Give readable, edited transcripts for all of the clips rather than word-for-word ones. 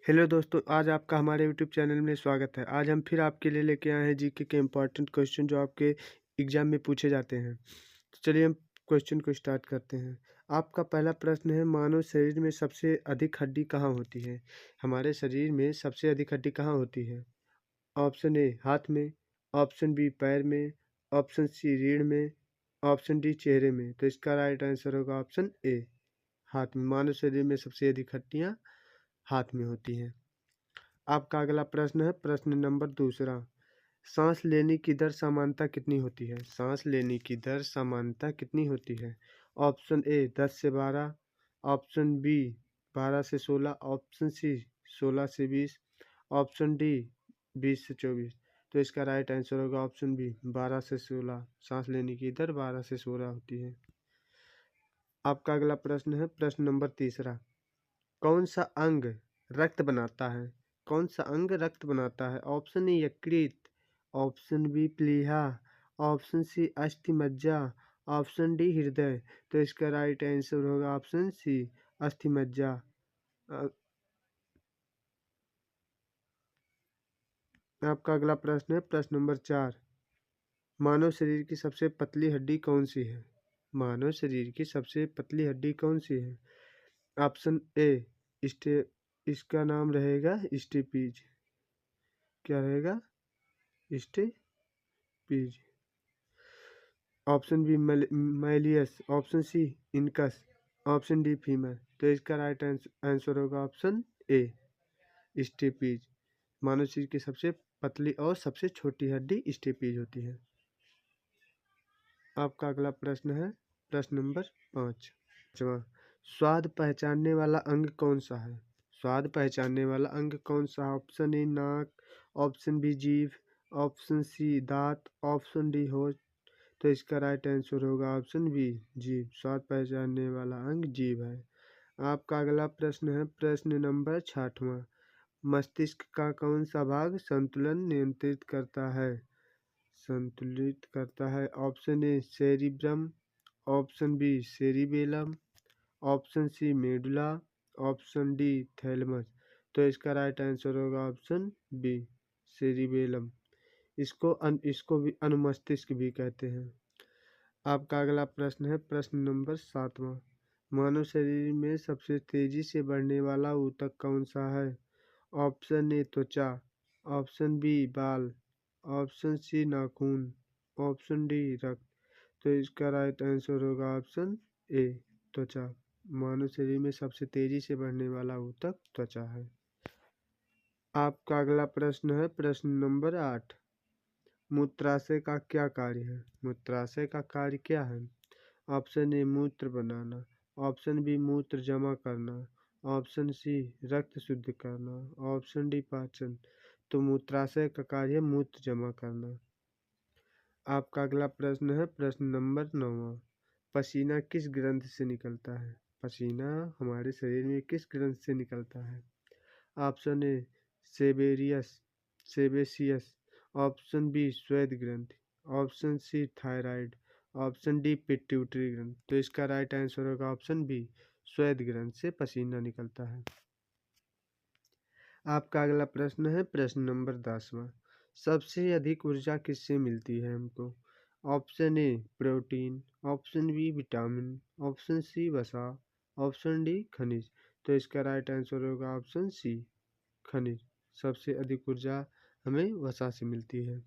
Hello दोस्तों, आज आपका हमारे यूट्यूब चैनल में स्वागत है। आज हम फिर आपके लिए लेके आए हैं जीके के इम्पोर्टेंट क्वेश्चन जो आपके एग्जाम में पूछे जाते हैं। तो चलिए हम क्वेश्चन को स्टार्ट करते हैं। आपका पहला प्रश्न है, मानव शरीर में सबसे अधिक हड्डी कहाँ होती है? हमारे शरीर में सबसे अधिक हड्डी कहाँ होती है? ऑप्शन ए हाथ में, ऑप्शन बी पैर में, ऑप्शन सी रीढ़ में, ऑप्शन डी चेहरे में। तो इसका राइट आंसर होगा ऑप्शन ए, हाथ में। मानव शरीर में सबसे अधिक हड्डियाँ हाथ में होती हैं। आपका अगला प्रश्न है प्रश्न नंबर दूसरा। सांस लेने की दर सामान्यतः कितनी होती है? सांस लेने की दर सामान्यतः कितनी होती है? ऑप्शन ए 10 से 12, ऑप्शन बी 12 से 16, ऑप्शन सी 16 से 20, ऑप्शन डी 20 से 24। तो इसका राइट आंसर होगा ऑप्शन बी 12 से 16। सांस लेने की दर 12 से 16 होती है। आपका अगला प्रश्न है प्रश्न नंबर तीसरा। कौन सा अंग रक्त बनाता है? कौन सा अंग रक्त बनाता है? ऑप्शन ए यकृत, ऑप्शन बी प्लीहा, ऑप्शन सी अस्थि मज्जा, ऑप्शन डी हृदय। तो इसका राइट आंसर होगा ऑप्शन सी अस्थि मज्जा। अ- आपका अगला प्रश्न है प्रश्न नंबर 4। मानव शरीर की सबसे पतली हड्डी कौन सी है? मानव शरीर की सबसे पतली हड्डी कौन सी है? ऑप्शन ए स्टे इसका नाम रहेगा स्टेपीज। क्या रहेगा? Stapes. Option B malleus, option C incus, option D femur. तो इसका राइट आंसर होगा ऑप्शन ए स्टेपीज। मानव शरीर की सबसे पतली और सबसे छोटी हड्डी स्टेपीज होती है। आपका अगला प्रश्न है प्रश्न नंबर 5। स्वाद पहचानने वाला अंग कौन सा है? स्वाद पहचानने वाला अंग कौन सा है? ऑप्शन ए नाक, ऑप्शन बी जीभ, ऑप्शन सी दांत, ऑप्शन डी होठ। तो इसका राइट आंसर होगा ऑप्शन बी जीभ। स्वाद पहचानने वाला अंग जीभ है। आपका अगला प्रश्न है प्रश्न नंबर 6वां। मस्तिष्क का कौन सा भाग संतुलन नियंत्रित करता है? संतुलित करता है। Option A cerebrum, option B cerebellum, option C medulla, option D thalamus. तो इसका राइट आंसर होगा ऑप्शन बी सेरिबेलम। इसको भी अनुमस्तिष्क भी कहते हैं। आपका अगला प्रश्न है प्रश्न नंबर 7वां। मानव शरीर में सबसे तेजी से बढ़ने वाला ऊतक कौन सा है? ऑप्शन ए त्वचा, ऑप्शन बी बाल, ऑप्शन सी नाखून, ऑप्शन डी रक्त। तो इसका राइट आंसर होगा ऑप्शन ए त्वचा। मानव शरीर में सबसे तेजी से बढ़ने वाला ऊतक त्वचा है। आपका अगला प्रश्न है प्रश्न नंबर 8। मूत्राशय का क्या कार्य है? मूत्राशय का कार्य क्या है? ऑप्शन ए मूत्र बनाना, ऑप्शन बी मूत्र जमा करना, ऑप्शन सी रक्त शुद्ध करना, ऑप्शन डी पाचन। तो मूत्राशय का कार्य है मूत्र जमा करना। आपका अगला प्रश्न है प्रश्न नंबर 9। पसीना किस ग्रंथ से निकलता है? पसीना हमारे शरीर में किस ग्रंथ से निकलता है? Option A sebaceous sebaceous, option B श्वेत ग्रंथि, option C thyroid, option D pituitary ग्रंथ। तो इसका राइट आंसर होगा ऑप्शन बी श्वेत ग्रंथ से पसीना निकलता है। आपका अगला प्रश्न है प्रश्न नंबर 10वां। सबसे अधिक ऊर्जा किससे मिलती है हमको? Option A protein, option B vitamin, option C वसा, ऑप्शन डी खनिज। तो इसका राइट आंसर होगा ऑप्शन सी खनिज। सबसे अधिक ऊर्जा हमें वसा से मिलती है।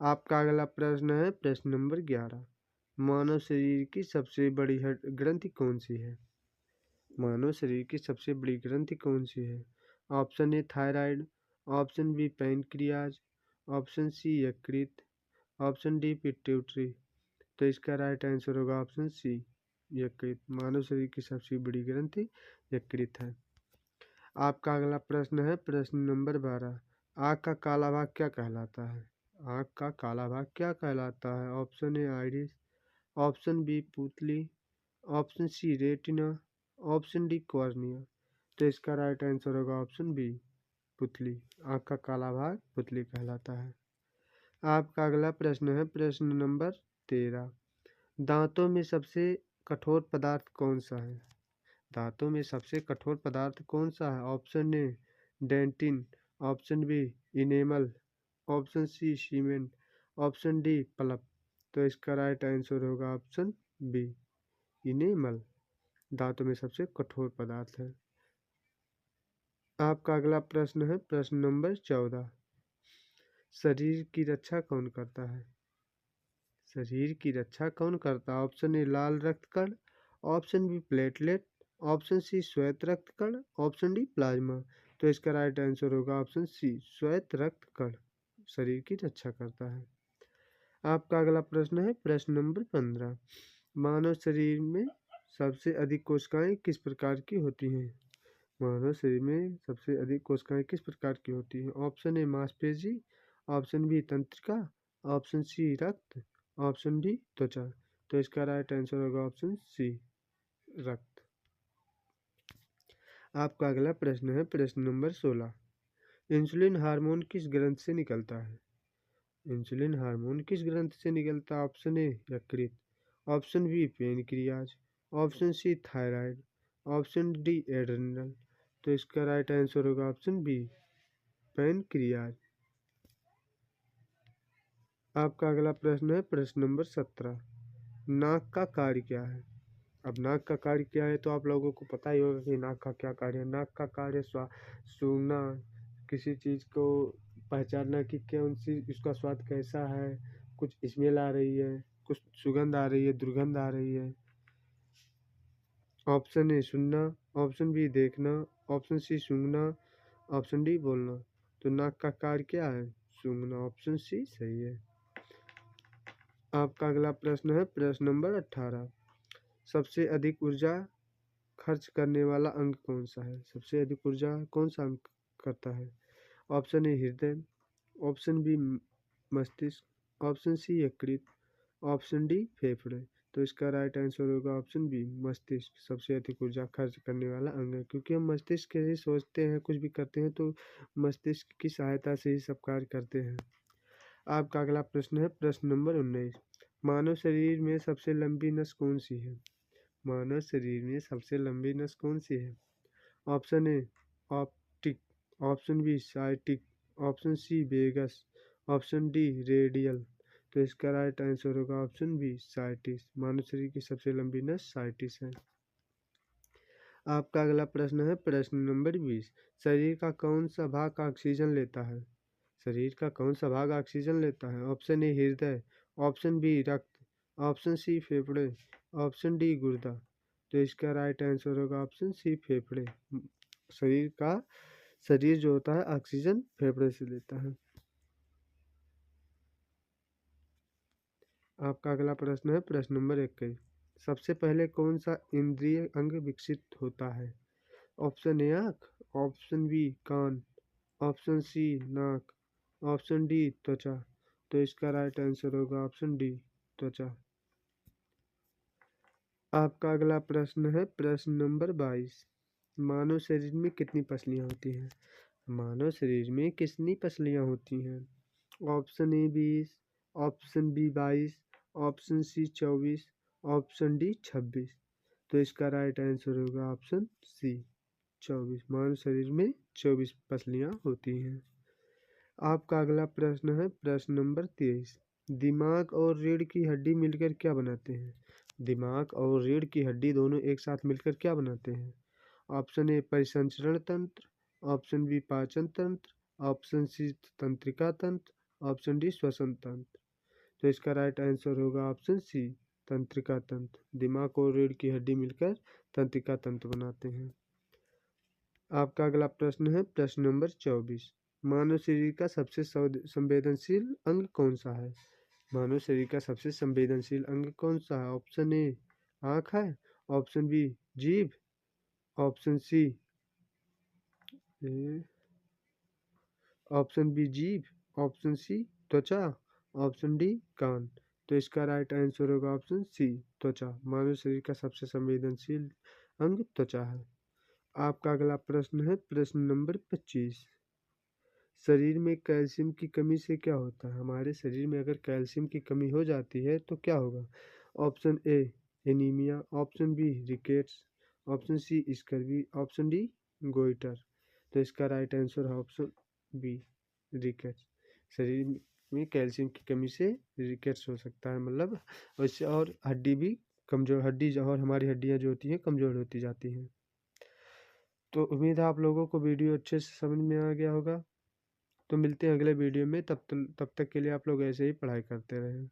आपका अगला प्रश्न है प्रश्न नंबर 11। मानव शरीर की सबसे बड़ी ग्रंथि कौन सी है? मानव शरीर की सबसे बड़ी ग्रंथि कौन सी है? Option A thyroid, option B pancreas, option C यकृत, ऑप्शन डी पिट्यूटरी। तो इसका राइट आंसर होगा ऑप्शन सी यकृत। मानव शरीर की सबसे बड़ी ग्रंथि यकृत है। आपका अगला प्रश्न है प्रश्न नंबर 12। आँख का काला भाग क्या कहलाता है? आँख का काला भाग क्या कहलाता है? Option A iris, option B पुतली, option C retina, option D cornea. तो इसका राइट आंसर होगा ऑप्शन बी पुतली। आँख का काला भाग पुतली कहलाता है। आपका अगला प्रश्न है प्रश्न नंबर 13। दांतों में सबसे कठोर पदार्थ कौन सा है? धातु में सबसे कठोर पदार्थ कौन सा है? Option A dentin, option B enamel, option C cement, option D pulp. तो इसका राइट आंसर होगा ऑप्शन बी इनेमल, धातु में सबसे कठोर पदार्थ है। आपका अगला प्रश्न है प्रश्न नंबर 14। शरीर की रक्षा कौन करता है? शरीर की रक्षा कौन करता है? ऑप्शन ए लाल रक्त कण, option B platelet, option C श्वेत रक्त कण, ऑप्शन डी प्लाज्मा। तो इसका राइट आंसर होगा ऑप्शन सी श्वेत रक्त कण शरीर की रक्षा करता है। आपका अगला प्रश्न है प्रश्न नंबर 15। मानव शरीर में सबसे अधिक कोशिकाएं किस प्रकार की होती हैं? मानव शरीर में सबसे अधिक कोशिकाएं किस प्रकार की होती हैं? ऑप्शन ए मांसपेशी, ऑप्शन बी तंत्रिका, ऑप्शन सी रक्त, ऑप्शन डी त्वचा। तो इसका राइट आंसर होगा ऑप्शन सी रक्त। आपका अगला प्रश्न है प्रश्न नंबर 16। इंसुलिन हार्मोन किस ग्रंथ से निकलता है? इंसुलिन हार्मोन किस ग्रंथ से निकलता है? ऑप्शन ए यकृत, option B pancreas, option C thyroid, option D adrenal. तो इसका राइट आंसर होगा ऑप्शन बी पेनक्रियाज। आपका अगला प्रश्न है प्रश्न नंबर 17। नाक का कार्य क्या है? अब नाक का कार्य क्या है तो आप लोगों को पता ही होगा कि नाक का क्या कार्य है। नाक का कार्य सूंघना, किसी चीज़ को पहचानना कि कौन सी उसका स्वाद कैसा है, कुछ स्मेल आ रही है, कुछ सुगंध आ रही है, दुर्गंध आ रही है। ऑप्शन ए सुनना, ऑप्शन बी देखना, ऑप्शन सी सूंघना, ऑप्शन डी बोलना। तो नाक का कार्य क्या है? सूंघना। ऑप्शन सी सही है। आपका अगला प्रश्न है प्रश्न नंबर 18। सबसे अधिक ऊर्जा खर्च करने वाला अंग कौन सा है? सबसे अधिक ऊर्जा कौन सा अंग करता है? ऑप्शन ए हृदय, ऑप्शन बी मस्तिष्क, ऑप्शन सी यकृत, ऑप्शन डी फेफड़े। तो इसका राइट आंसर होगा ऑप्शन बी मस्तिष्क सबसे अधिक ऊर्जा खर्च करने वाला अंग है, क्योंकि हम मस्तिष्क से ही सोचते हैं, कुछ भी करते हैं तो मस्तिष्क की सहायता से ही सब कार्य करते हैं। आपका अगला प्रश्न है प्रश्न नंबर 19। मानव शरीर में सबसे लंबी नस कौन सी है? मानव शरीर में सबसे लंबी नस कौन सी है? Option A optic, option B sciatic, option C vagus, option D radial. तो इसका राइट आंसर होगा ऑप्शन बी साइटिस। मानव शरीर की सबसे लंबी नस साइटिस है। आपका अगला प्रश्न है प्रश्न नंबर 20। शरीर का कौन सा भाग ऑक्सीजन लेता है? शरीर का कौन सा भाग ऑक्सीजन लेता है? ऑप्शन ए हृदय, ऑप्शन बी रक्त, ऑप्शन सी फेफड़े, ऑप्शन डी गुर्दा। तो इसका राइट आंसर होगा ऑप्शन सी फेफड़े। शरीर जो होता है ऑक्सीजन फेफड़े से लेता है। आपका अगला प्रश्न है प्रश्न नंबर 21। सबसे पहले कौन सा इंद्रिय अंग विकसित होता है? ऑप्शन ए आँख, ऑप्शन बी कान, ऑप्शन सी नाक, ऑप्शन डी त्वचा। तो इसका राइट आंसर होगा ऑप्शन डी त्वचा। आपका अगला प्रश्न है प्रश्न नंबर 22। मानव शरीर में कितनी पसलियाँ होती हैं? मानव शरीर में कितनी पसलियाँ होती हैं? Option A 20, option B 22, option C 24, option D 26। तो इसका राइट आंसर होगा ऑप्शन सी 24। मानव शरीर में 24 पसलियाँ होती हैं। आपका अगला प्रश्न है प्रश्न नंबर 23। दिमाग और रीढ़ की हड्डी मिलकर क्या बनाते हैं? दिमाग और रीढ़ की हड्डी दोनों एक साथ मिलकर क्या बनाते हैं? ऑप्शन ए परिसंचरण तंत्र, ऑप्शन बी पाचन तंत्र, ऑप्शन सी तंत्रिका तंत्र, ऑप्शन डी श्वसन तंत्र। तो इसका राइट आंसर होगा ऑप्शन सी तंत्रिका तंत्र। दिमाग और रीढ़ की हड्डी मिलकर तंत्रिका तंत्र बनाते हैं। आपका अगला प्रश्न है प्रश्न नंबर 24। मानव शरीर का सबसे संवेदनशील अंग कौन सा है? मानव शरीर का सबसे संवेदनशील अंग कौन सा है? ऑप्शन ए आँख है, ऑप्शन बी जीभ, ऑप्शन सी ऑप्शन बी जीभ, ऑप्शन सी त्वचा, ऑप्शन डी कान। तो इसका राइट आंसर होगा ऑप्शन सी त्वचा। मानव शरीर का सबसे संवेदनशील अंग त्वचा है। आपका अगला प्रश्न है प्रश्न नंबर 25। शरीर में कैल्शियम की कमी से क्या होता है? हमारे शरीर में अगर कैल्शियम की कमी हो जाती है तो क्या होगा? Option A anaemia, option B rickets, option C scurvy, option D goitre. तो इसका राइट आंसर है ऑप्शन बी रिकेट्स। शरीर में कैल्शियम की कमी से रिकेट्स हो सकता है, मतलब उससे और हड्डी भी कमजोर, हड्डी और हमारी हड्डियां जो होती हैं कमजोर होती जाती हैं। तो उम्मीद है आप लोगों को वीडियो अच्छे से समझ में आ गया होगा। तो मिलते हैं अगले वीडियो में, तब तक के लिए आप लोग ऐसे ही पढ़ाई करते रहें।